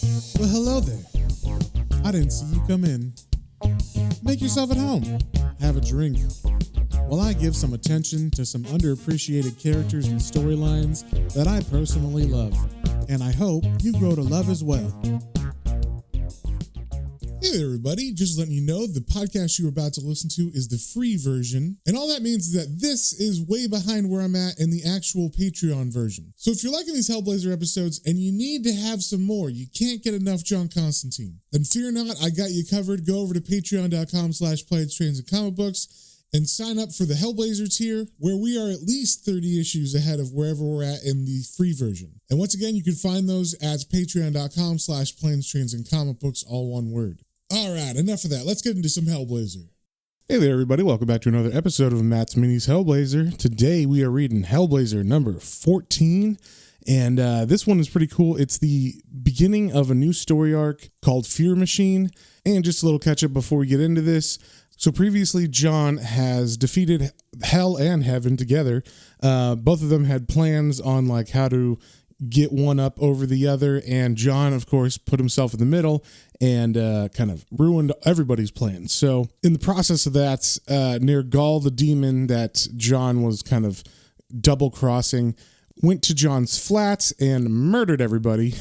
Well, hello there. I didn't see you come in. Make yourself at home. Have a drink. While I give some attention to some underappreciated characters and storylines that I personally love. And I hope you grow to love as well. Hey there, everybody. Just letting you know, the podcast you're about to listen to is the free version. And all that means is that this is way behind where I'm at in the actual Patreon version. So if you're liking these Hellblazer episodes and you need to have some more, you can't get enough John Constantine, then fear not, I got you covered. Go over to patreon.com/planestrains-and-comic-books and sign up for the Hellblazer tier, where we are at least 30 issues ahead of wherever we're at in the free version. And once again, you can find those at patreon.com/planestrains-and-comic-books, all one word. All right, enough of that. Let's get into some Hellblazer. Hey there, everybody. Welcome back to another episode of Matt's Minis Hellblazer. Today, we are reading Hellblazer number 14, and this one is pretty cool. It's the beginning of a new story arc called Fear Machine, and just a little catch-up before we get into this. So previously, John has defeated Hell and Heaven together. Both of them had plans on like how to get one up over the other, and John, of course, put himself in the middle and kind of ruined everybody's plans. So in the process of that, near Gaul the demon that John was kind of double-crossing, went to John's flat and murdered everybody.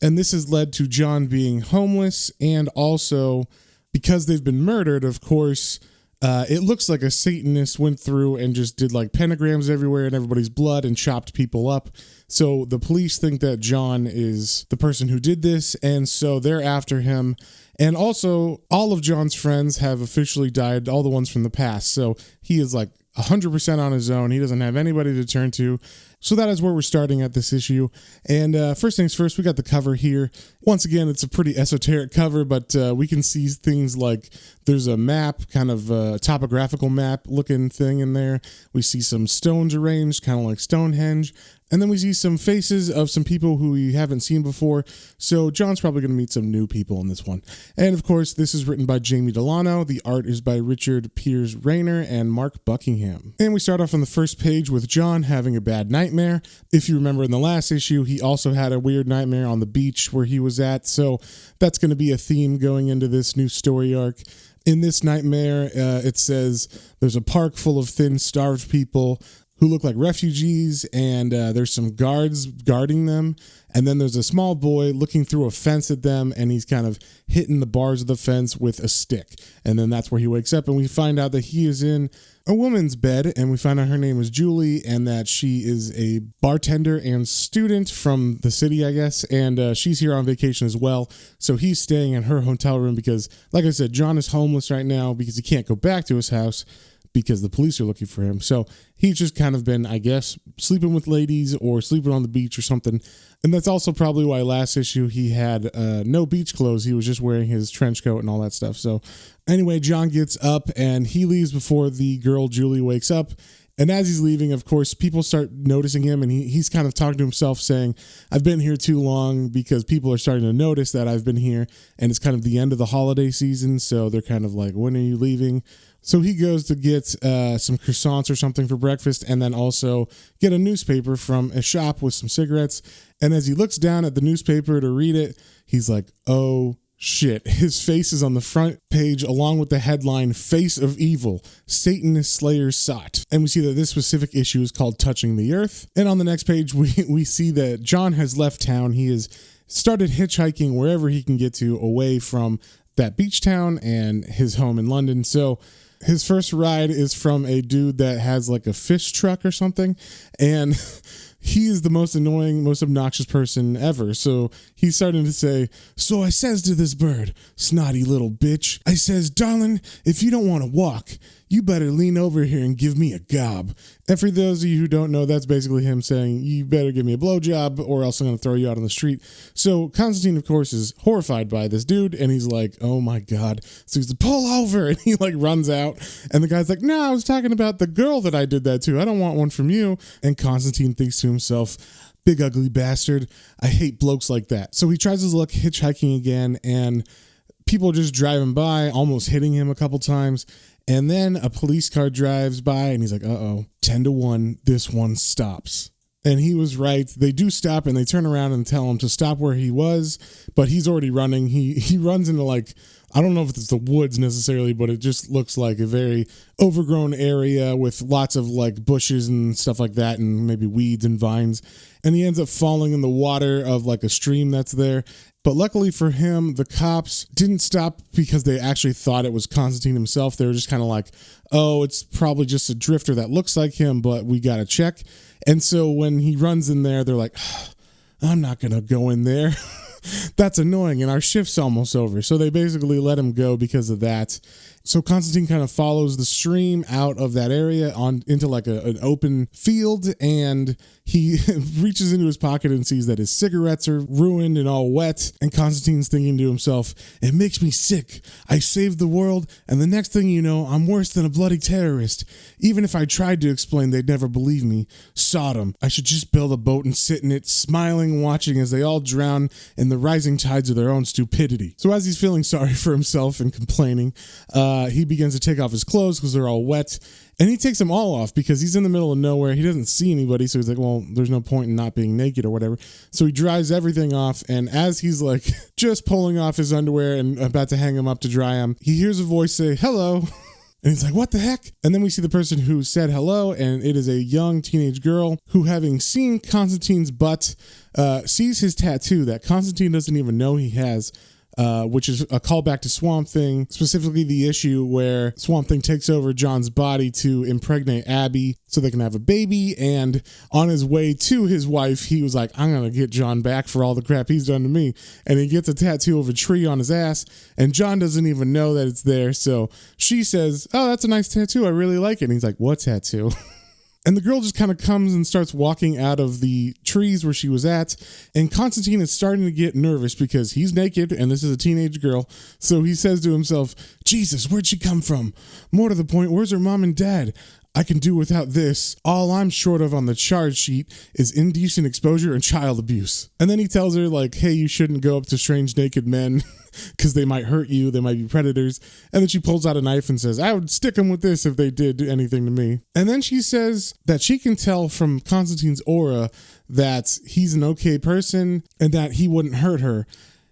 And this has led to John being homeless, and also because they've been murdered, of course, it looks like a Satanist went through and just did like pentagrams everywhere in everybody's blood and chopped people up. So the police think that John is the person who did this, and so they're after him. And also, all of John's friends have officially died, all the ones from the past. So he is like 100% on his own. He doesn't have anybody to turn to. So that is where we're starting at this issue. And first things first, we got the cover here. Once again, it's a pretty esoteric cover, but we can see things like there's a map, kind of a topographical map looking thing in there. We see some stones arranged, kind of like Stonehenge. And then we see some faces of some people who we haven't seen before. So John's probably going to meet some new people in this one. And of course, this is written by Jamie Delano. The art is by Richard Piers Rayner and Mark Buckingham. And we start off on the first page with John having a bad nightmare. If you remember in the last issue, he also had a weird nightmare on the beach where he was at. So that's going to be a theme going into this new story arc. In this nightmare, it says there's a park full of thin, starved people who look like refugees, and there's some guards guarding them, and then there's a small boy looking through a fence at them, and he's kind of hitting the bars of the fence with a stick, and then that's where he wakes up, and we find out that he is in a woman's bed, and we find out her name is Julie, and that she is a bartender and student from the city, I guess, and she's here on vacation as well, so he's staying in her hotel room because, like I said, John is homeless right now because he can't go back to his house because the police are looking for him. So he's just kind of been, I guess, sleeping with ladies or sleeping on the beach or something. And that's also probably why last issue he had no beach clothes. He was just wearing his trench coat and all that stuff. So anyway, John gets up and he leaves before the girl Julie wakes up. And as he's leaving, of course, people start noticing him, and he's kind of talking to himself saying, I've been here too long because people are starting to notice that I've been here, and it's kind of the end of the holiday season, so they're kind of like, when are you leaving? So he goes to get some croissants or something for breakfast, and then also get a newspaper from a shop with some cigarettes. And as he looks down at the newspaper to read it, he's like, oh shit. His face is on the front page along with the headline, Face of Evil, Satanist Slayer Sought. And we see that this specific issue is called Touching the Earth. And on the next page, we see that John has left town. He has started hitchhiking wherever he can get to away from that beach town and his home in London. So his first ride is from a dude that has like a fish truck or something. And he is the most annoying, most obnoxious person ever. So he's starting to say, so I says to this bird, snotty little bitch, I says, darling, if you don't want to walk, you better lean over here and give me a gob. And for those of you who don't know, that's basically him saying, you better give me a blowjob or else I'm going to throw you out on the street. So Constantine, of course, is horrified by this dude, and he's like, oh my God. So he's like, pull over, and he like runs out. And the guy's like, no, I was talking about the girl that I did that to. I don't want one from you. And Constantine thinks to himself, big ugly bastard, I hate blokes like that. So he tries his luck hitchhiking again, and people just driving by, almost hitting him a couple times. And then a police car drives by, and he's like, uh-oh, 10-1, this one stops. And he was right. They do stop and they turn around and tell him to stop where he was, but he's already running. He runs into like, I don't know if it's the woods necessarily, but it just looks like a very overgrown area with lots of like bushes and stuff like that, and maybe weeds and vines. And he ends up falling in the water of like a stream that's there. But luckily for him, the cops didn't stop because they actually thought it was Constantine himself. They were just kind of like, oh, it's probably just a drifter that looks like him, but we got to check. And so when he runs in there, they're like, I'm not going to go in there. That's annoying, and our shift's almost over. So they basically let him go because of that. So Constantine kind of follows the stream out of that area on into like an open field, and he reaches into his pocket and sees that his cigarettes are ruined and all wet. And Constantine's thinking to himself, it makes me sick. I saved the world, and the next thing you know, I'm worse than a bloody terrorist. Even if I tried to explain, they'd never believe me. Sodom. I should just build a boat and sit in it, smiling, watching as they all drown in the rising tides of their own stupidity. So as he's feeling sorry for himself and complaining, he begins to take off his clothes because they're all wet. And he takes them all off because he's in the middle of nowhere. He doesn't see anybody. So he's like, well, there's no point in not being naked or whatever. So he dries everything off. And as he's like just pulling off his underwear and about to hang them up to dry them, he hears a voice say, hello. And he's like, what the heck? And then we see the person who said hello. And it is a young teenage girl who, having seen Constantine's butt, sees his tattoo that Constantine doesn't even know he has. Which is a callback to Swamp Thing, specifically the issue where Swamp Thing takes over John's body to impregnate Abby so they can have a baby. And on his way to his wife, he was like, I'm going to get John back for all the crap he's done to me. And he gets a tattoo of a tree on his ass, and John doesn't even know that it's there. So she says, oh, that's a nice tattoo. I really like it. And he's like, what tattoo? And the girl just kind of comes and starts walking out of the trees where she was at. And Constantine is starting to get nervous because he's naked and this is a teenage girl. So he says to himself, Jesus, where'd she come from? More to the point, where's her mom and dad? I can do without this. All I'm short of on the charge sheet is indecent exposure and child abuse. And then he tells her, like, hey, you shouldn't go up to strange naked men because they might hurt you. They might be predators. And then she pulls out a knife and says, I would stick them with this if they did anything to me. And then she says that she can tell from Constantine's aura that he's an okay person and that he wouldn't hurt her.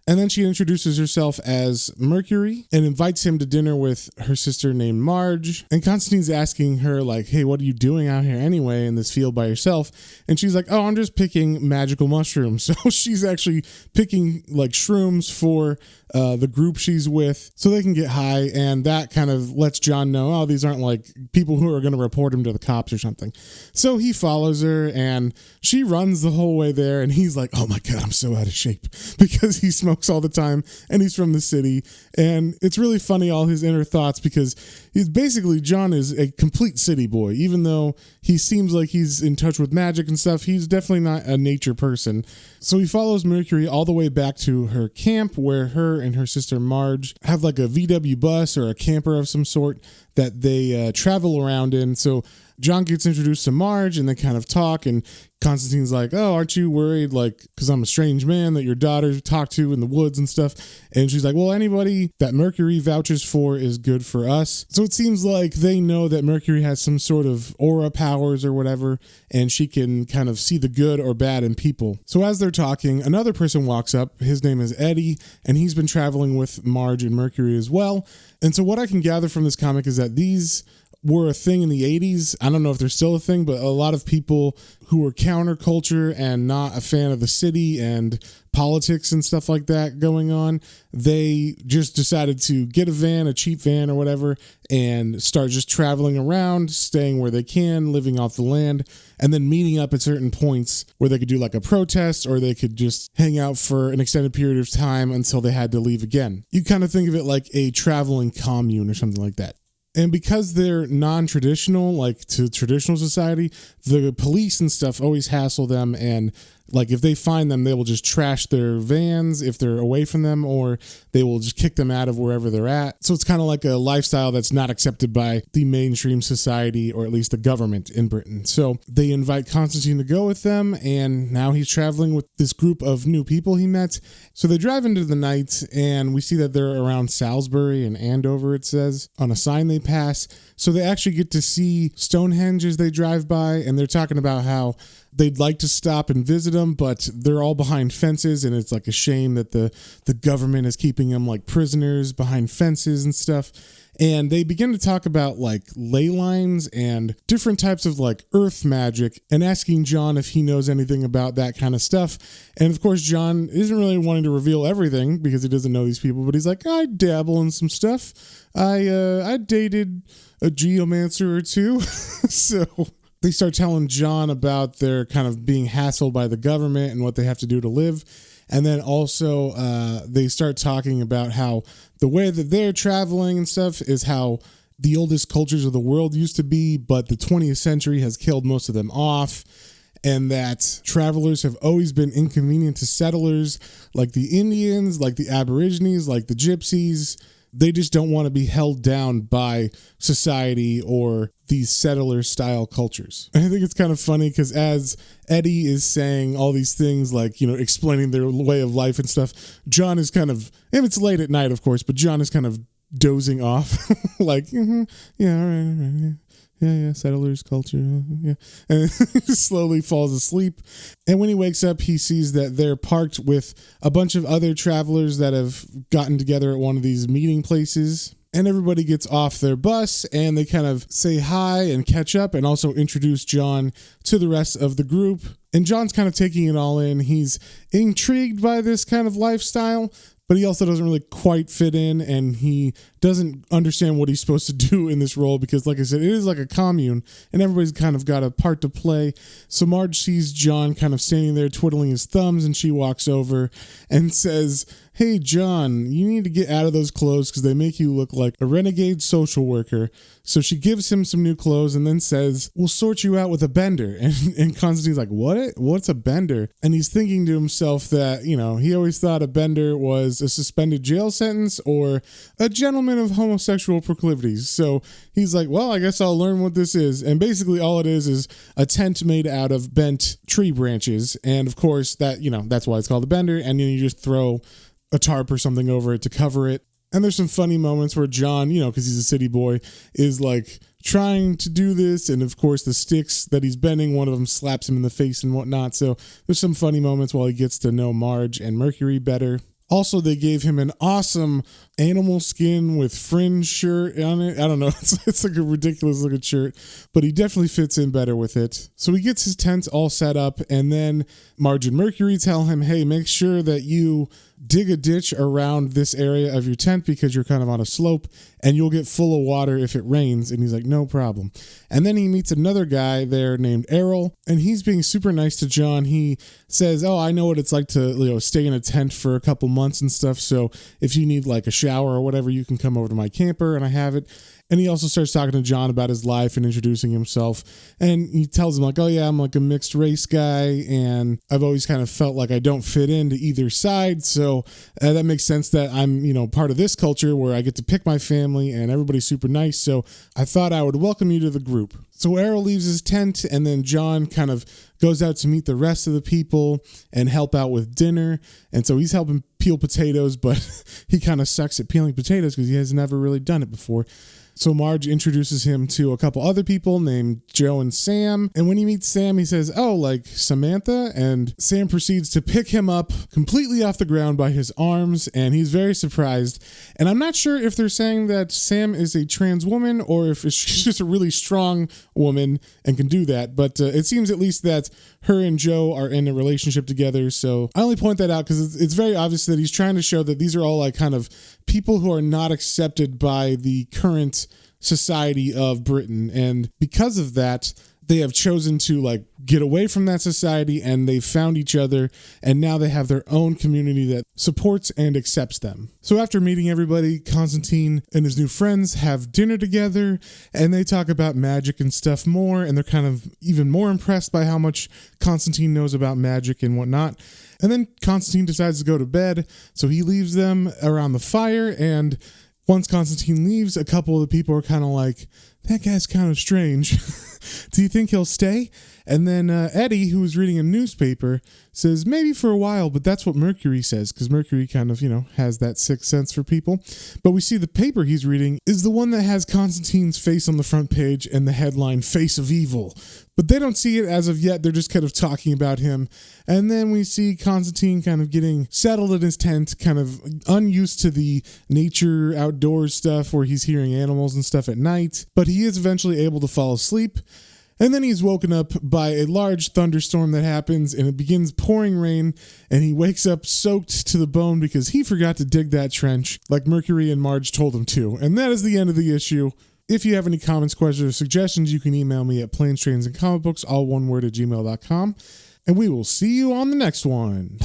And then she introduces herself as Mercury and invites him to dinner with her sister named Marge. And Constantine's asking her, like, hey, what are you doing out here anyway in this field by yourself? And she's like, oh, I'm just picking magical mushrooms. So she's actually picking like shrooms for the group she's with so they can get high. And that kind of lets John know, oh, these aren't like people who are going to report him to the cops or something. So he follows her and she runs the whole way there. And he's like, oh my God, I'm so out of shape because he smokes all the time and he's from the city. And it's really funny, all his inner thoughts, because he's basically, John is a complete city boy. Even though he seems like he's in touch with magic and stuff, he's definitely not a nature person. So he follows Mercury all the way back to her camp where her and her sister Marge have like a VW bus or a camper of some sort that they travel around in. So John gets introduced to Marge and they kind of talk, and Constantine's like, oh, aren't you worried, like, because I'm a strange man that your daughter talked to in the woods and stuff? And she's like, well, anybody that Mercury vouches for is good for us. So it seems like they know that Mercury has some sort of aura powers or whatever, and she can kind of see the good or bad in people. So as they're talking, another person walks up. His name is Eddie, and he's been traveling with Marge and Mercury as well. And so what I can gather from this comic is that these were a thing in the 80s. I don't know if they're still a thing, but a lot of people who were counterculture and not a fan of the city and politics and stuff like that going on, they just decided to get a van, a cheap van or whatever, and start just traveling around, staying where they can, living off the land, and then meeting up at certain points where they could do like a protest or they could just hang out for an extended period of time until they had to leave again. You kind of think of it like a traveling commune or something like that. And because they're non-traditional, like to traditional society, the police and stuff always hassle them. And like if they find them, they will just trash their vans if they're away from them, or they will just kick them out of wherever they're at. So it's kind of like a lifestyle that's not accepted by the mainstream society, or at least the government in Britain. So they invite Constantine to go with them, and now he's traveling with this group of new people he met. So they drive into the night, and we see that they're around Salisbury and Andover, it says, on a sign they pass. So they actually get to see Stonehenge as they drive by, and they're talking about how they'd like to stop and visit them, but they're all behind fences, and it's like a shame that the government is keeping them like prisoners behind fences and stuff. And they begin to talk about like ley lines and different types of like earth magic, and asking John if he knows anything about that kind of stuff. And of course, John isn't really wanting to reveal everything because he doesn't know these people, but he's like, I dabble in some stuff. I dated a geomancer or two. So they start telling John about their kind of being hassled by the government and what they have to do to live. And then also they start talking about how the way that they're traveling and stuff is how the oldest cultures of the world used to be, but the 20th century has killed most of them off, and that travelers have always been inconvenient to settlers, like the Indians, like the Aborigines, like the Gypsies. They just don't want to be held down by society or these settler-style cultures. And I think it's kind of funny because as Eddie is saying all these things, like, you know, explaining their way of life and stuff, John is kind of, and it's late at night, of course, but John is kind of dozing off, like, yeah, all right, yeah, settlers, culture, yeah. And slowly falls asleep. And when he wakes up, he sees that they're parked with a bunch of other travelers that have gotten together at one of these meeting places. And everybody gets off their bus and they kind of say hi and catch up and also introduce John to the rest of the group. And John's kind of taking it all in. He's intrigued by this kind of lifestyle, but he also doesn't really quite fit in, and he doesn't understand what he's supposed to do in this role because, like I said, it is like a commune, and everybody's kind of got a part to play. So Marge sees John kind of standing there twiddling his thumbs, and she walks over and says, hey, John, you need to get out of those clothes because they make you look like a renegade social worker. So she gives him some new clothes and then says, we'll sort you out with a bender. And Constantine's like, what? What's a bender? And he's thinking to himself that, you know, he always thought a bender was a suspended jail sentence or a gentleman of homosexual proclivities. So he's like, well, I guess I'll learn what this is. And basically all it is a tent made out of bent tree branches. And of course that, you know, that's why it's called a bender. And then you just throw a tarp or something over it to cover it. And there's some funny moments where John, you know, because he's a city boy, is like trying to do this. And of course, the sticks that he's bending, one of them slaps him in the face and whatnot. So there's some funny moments while he gets to know Marge and Mercury better. Also, they gave him an awesome animal skin with fringe shirt on it. I don't know. It's like a ridiculous looking shirt, but he definitely fits in better with it. So he gets his tent all set up, and then Marge and Mercury tell him, hey, make sure that you dig a ditch around this area of your tent because you're kind of on a slope and you'll get full of water if it rains. And he's like, no problem. And then he meets another guy there named Errol, and he's being super nice to John. He says, oh, I know what it's like to, you know, stay in a tent for a couple months and stuff. So if you need like a shower or whatever, you can come over to my camper and I have it. And he also starts talking to John about his life and introducing himself. And he tells him like, oh yeah, I'm like a mixed race guy. And I've always kind of felt like I don't fit into either side. So that makes sense that I'm, you know, part of this culture where I get to pick my family and everybody's super nice. So I thought I would welcome you to the group. So Errol leaves his tent, and then John kind of goes out to meet the rest of the people and help out with dinner. And so he's helping peel potatoes, but he kind of sucks at peeling potatoes because he has never really done it before. So Marge introduces him to a couple other people named Joe and Sam. And when he meets Sam, he says, oh, like Samantha? And Sam proceeds to pick him up completely off the ground by his arms. And he's very surprised. And I'm not sure if they're saying that Sam is a trans woman or if she's just a really strong woman and can do that. But it seems at least that her and Joe are in a relationship together. So I only point that out because it's very obvious that he's trying to show that these are all like kind of people who are not accepted by the current society of Britain. And because of that, they have chosen to like get away from that society, and they've found each other, and now they have their own community that supports and accepts them. So after meeting everybody, Constantine and his new friends have dinner together, and they talk about magic and stuff more, and they're kind of even more impressed by how much Constantine knows about magic and whatnot. And then Constantine decides to go to bed, so he leaves them around the fire, and once Constantine leaves, a couple of the people are kind of like, that guy's kind of strange. Do you think he'll stay? And then Eddie, who was reading a newspaper, says maybe for a while, but that's what Mercury says, because Mercury kind of, has that sixth sense for people. But we see the paper he's reading is the one that has Constantine's face on the front page and the headline, Face of Evil. But they don't see it as of yet. They're just kind of talking about him. And then we see Constantine kind of getting settled in his tent, kind of unused to the nature outdoors stuff where he's hearing animals and stuff at night. But he is eventually able to fall asleep. And then he's woken up by a large thunderstorm that happens, and it begins pouring rain, and he wakes up soaked to the bone because he forgot to dig that trench like Mercury and Marge told him to. And that is the end of the issue. If you have any comments, questions, or suggestions, you can email me at planestrains and comic books, all one word, at gmail.com. And we will see you on the next one.